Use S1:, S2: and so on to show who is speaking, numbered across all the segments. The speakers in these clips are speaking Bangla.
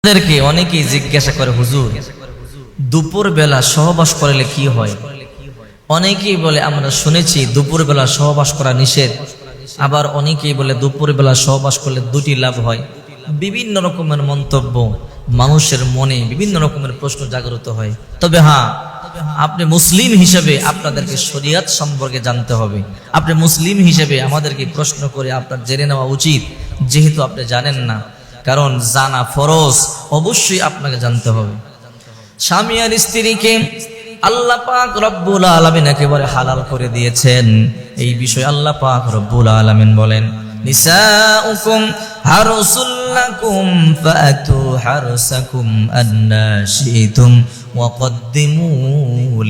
S1: আমাদেরকে অনেকেই জিজ্ঞাসা করে, হুজুর দুপুর বেলা সহবাস করলে কি হয়? অনেকেই বলে আমরা শুনেছি দুপুর বেলা সহবাস করা নিষেধ, আবার অনেকেই বলে দুপুর বেলা সহবাস করলে দুটি লাভ হয়। বিভিন্ন রকমের মন্তব্য, মানুষের মনে বিভিন্ন রকমের প্রশ্ন জাগ্রত হয়। তবে হ্যাঁ, আপনি মুসলিম হিসেবে আপনাদেরকে শরিয়ত সম্পর্কে জানতে হবে। আপনি মুসলিম হিসেবে আমাদেরকে প্রশ্ন করে আপনার জেনে নেওয়া উচিত, যেহেতু আপনি জানেন না। কারণ জানা ফরজ, অবশ্যই আপনাকে জানতে হবে। স্বামী আর স্ত্রীকে আল্লাহ পাক রব্বুল আলামিন একেবারে হালাল করে দিয়েছেন। এই বিষয়ে আল্লাহ পাক রব্বুল আলামিন বলেন, নিসাউকুম হারসুল লাকুম ফাতু হারসাকুম আন্না শিতুম ওয়া কদ্দিমু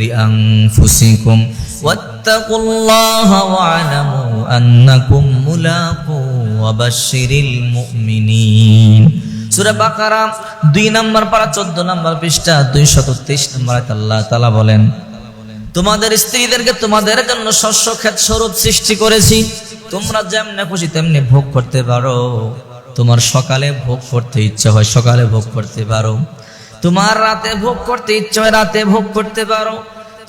S1: লিআনফুসিকুম ওয়াত্তাকুল্লাহা ওয়া'লামু আন্নাকুম মুলাকু ওয়া বাশশিরিল মুমিনিন। সূরা বাকারা 2 নম্বর পারা 14 নম্বর পৃষ্ঠা 223 নম্বর আয়াতে আল্লাহ তাআলা বলেন, তোমাদের স্ত্রীদেরকে তোমাদের জন্য শস্য ক্ষেত স্বরূপ সৃষ্টি করেছি, তোমরা যেমনে খুশি তেমনি ভোগ করতে পারো। তোমার সকালে ভোগ করতে ইচ্ছা হয় সকালে ভোগ করতে পারো, তোমার রাতে ভোগ করতে ইচ্ছা হয় রাতে ভোগ করতে পারো।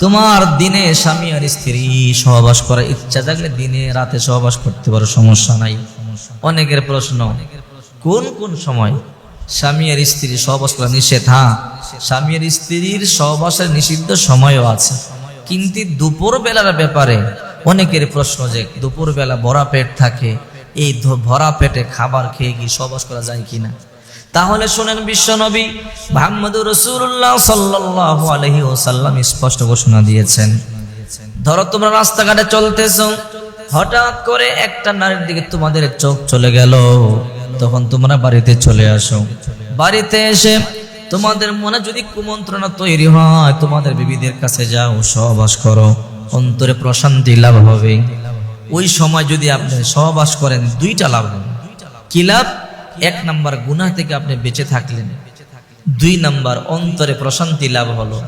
S1: তোমার দিনে স্বামী আর স্ত্রী সহবাস করার ইচ্ছা থাকলে দিনে রাতে সহবাস করতে পারো, সমস্যা নাই। অনেকের প্রশ্ন, কোন কোন সময় স্বামী আর স্ত্রী সহবাস করা নিষেধ? হ্যাঁ, স্বামী আর স্ত্রীর সহবাসের নিষিদ্ধ সময়ও আছে, কিন্তু দুপুর বেলার ব্যাপারে অনেকের প্রশ্ন যে দুপুর বেলা ভরা পেট থাকে, এই ভরা পেটে খাবার খেয়ে কি সহবাস করা যায় কিনা? তাহলে শোনেন, বিশ্বনবী মুহাম্মদুর রাসূলুল্লাহ সাল্লাল্লাহু আলাইহি ওয়াসাল্লাম স্পষ্ট ঘোষণা দিয়েছেন, ধরো তোমরা রাস্তাঘাটে চলতেছো, হঠাৎ করে একটা নারীর দিকে তোমাদের চোখ চলে গেল, তখন তোমরা বাড়িতে চলে আসো। বাড়িতে এসে তোমাদের মনে যদি কুমন্ত্রণা তৈরি হয়, তোমাদের বিবিদের কাছে যাও, সহবাস করো, অন্তরে প্রশান্তি লাভ হবে। ওই সময় যদি আপনি সহবাস করেন, দুইটা লাভ হবে। কি লাভ? 1 নাম্বার গুনাহ থেকে আপনি বেঁচে থাকলেন, 2 নাম্বার অন্তরে প্রশান্তি লাভ হলো।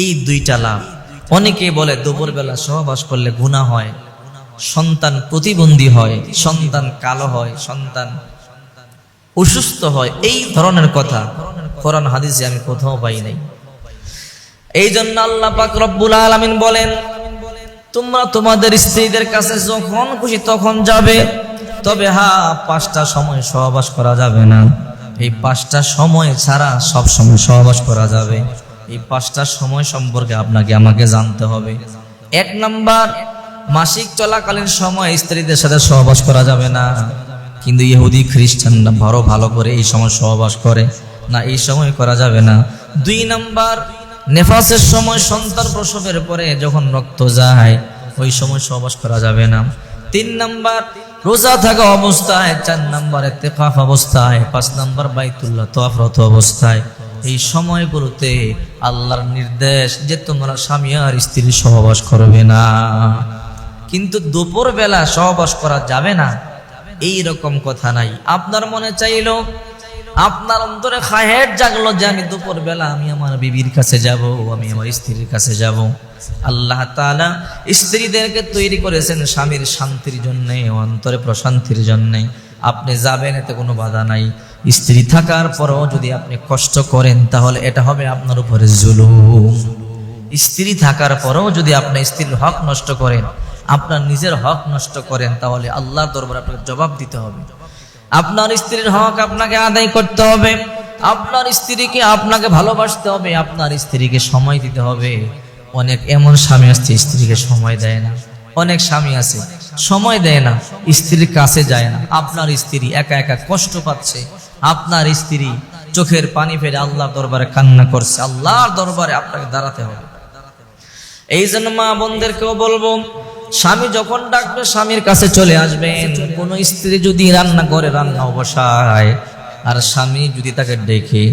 S1: এই দুইটা লাভ। অনেকে বলে দুপুর বেলা সহবাস করলে গুনাহ হয়, সন্তান প্রতিবন্ধী হয়, সন্তান কালো হয়, সন্তান অসুস্থ হয়। এই ধরনের কথা কোরআন হাদিসে আমি কোথাও পাই নাই। এই জন্য আল্লাহ পাক রব্বুল আলামিন বলেন, তোমরা তোমাদের স্ত্রীদের কাছে যখন খুশি তখন যাবে, তবে হ্যাঁ 5টা সময় সহবাস করা যাবে না। এই 5টা সময় ছাড়া সব সময় সহবাস করা যাবে। এই 5টা সময় সম্পর্কে আপনাকে আমাকে জানতে হবে। 1 নাম্বার, মাসিক চলাকালীন সময় স্ত্রীদের সাথে সহবাস করা যাবে না, কিন্তু ইহুদি খ্রিস্টানরা বড় ভালো করে এই সময় সহবাস করে না, এই সময় করা যাবে না। 2 নাম্বার, নেফাসের সময়, সন্তান প্রসবের পরে যখন রক্ত যায়, ওই সময় সহবাস করা যাবে না। 3 নাম্বার, রোজা থাকা অবস্থায়। 4 নাম্বার, ইতিকাফ অবস্থায়। 5 নাম্বার, বাইতুল্লাহ তাওয়াফরত অবস্থায়। এই সময়গুলোতে আল্লাহর নির্দেশ যে তোমরা স্বামী আর স্ত্রী সহবাস করবে না। কিন্তু দুপুর বেলা সহবাস করা যাবে না এই রকম কথা নাই। আপনার মনে চাইলো, আপনার অন্তরে খায়ের জাগলো যে আমি দুপুর বেলা আমি আমার বিবির কাছে যাব, আমি আমার স্ত্রীর কাছে যাব। আল্লাহ তাআলা স্ত্রীদেরকে তৈরি করেছেন স্বামীর শান্তির জন্য, অন্তরে প্রশান্তির জন্য। আপনি যাবেন, এতে কোনো বাধা নাই। স্ত্রী থাকার পরেও যদি আপনি কষ্ট করেন, তাহলে এটা হবে আপনার উপরে জুলুম। স্ত্রী থাকার পরেও যদি আপনি স্ত্রীর হক নষ্ট করেন, আপনার নিজের হক নষ্ট করেন, তাহলে আল্লাহর দরবারে আপনাকে জবাব দিতে হবে। আপনার স্ত্রীর হক আপনাকে আদায় করতে হবে, আপনার স্ত্রীকে আপনাকে ভালোবাসতে হবে, আপনার স্ত্রীকে সময় দিতে হবে। অনেক এমন স্বামী আছে স্ত্রীকে সময় দেয় না, অনেক স্বামী আছে সময় দেয় না, স্ত্রীর কাছে যায় না। আপনার স্ত্রী একা একা কষ্ট পাচ্ছে, আপনার স্ত্রী চোখের পানি ফেলে আল্লাহর দরবারে কান্না করছে। আল্লাহর দরবারে আপনাকে দাঁড়াতে হবে। এই জন্য মা বোনদেরকেও বলবো, স্বামী যখন ডাকবে স্বামীর কাছে চলে আসবেন। কোন স্ত্রী যদি রান্না করে রান্না বসায়, আর স্বামী যদি তাকে ডেকে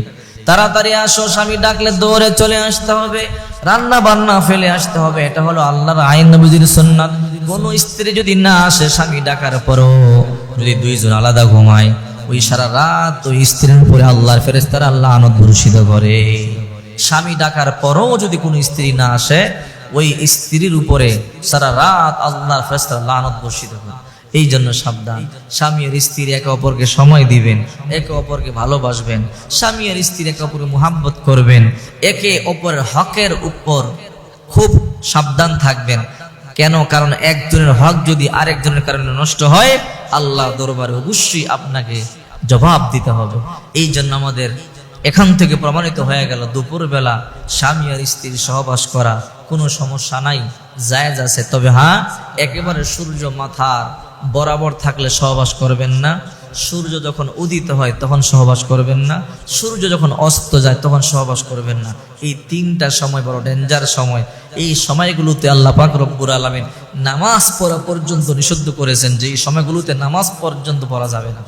S1: তাড়াতাড়ি আসো, স্বামী ডাকলে দৌড়ে চলে আসতে হবে, রান্না বান্না ফেলে আসতে হবে। এটা হলো আল্লাহর আইন, নবীর সুন্নাত। কোন স্ত্রী যদি না আসে, স্বামী ডাকার পরও যদি 2 জন আলাদা ঘুমায়, ওই সারা রাত ওই স্ত্রীর উপরে আল্লাহর ফেরেশতারা লানত বর্ষিত করে। স্বামী ডাকার পরও যদি কোনো স্ত্রী না আসে, ওই স্ত্রীর উপরে সারা রাত আল্লাহর ফেরেশতারা লানত বর্ষিত করে। এই জন্য সাবধান। স্বামী আর স্ত্রী একে অপরকে সময় দিবেন, একে অপরকে ভালোবাসবেন, স্বামী আর স্ত্রী একে অপরকে মুহাব্বত করবেন, একে অপরের হকের উপর খুব সাবধান থাকবেন। কেন? কারণ একজনের হক যদি আরেকজনের কারণে নষ্ট হয়, আল্লাহ দরবারে অবশ্যই আপনাকে জবাব দিতে হবে। এই জন্য আমাদের এখান থেকে প্রমাণিত হয়ে গেল দুপুরবেলা স্বামী আর স্ত্রীর সহবাস করা কোনো সমস্যা নাই, জায়েজ আছে। তবে হ্যাঁ, একেবারে সূর্য মাথার বরাবর থাকলে সহবাস করবেন না, সূর্য যখন উদিত হয় তখন সহবাস করবেন না, সূর্য যখন অস্ত যায় তখন সহবাস করবেন না। এই তিনটা সময় বড় ডেঞ্জার সময়। এই সময়গুলোতে আল্লাহ পাক রব্বুল আলামিন নামাজ পড়া পর্যন্ত নিষিদ্ধ করেছেন, যে এই সময়গুলোতে নামাজ পর্যন্ত পড়া যাবে না।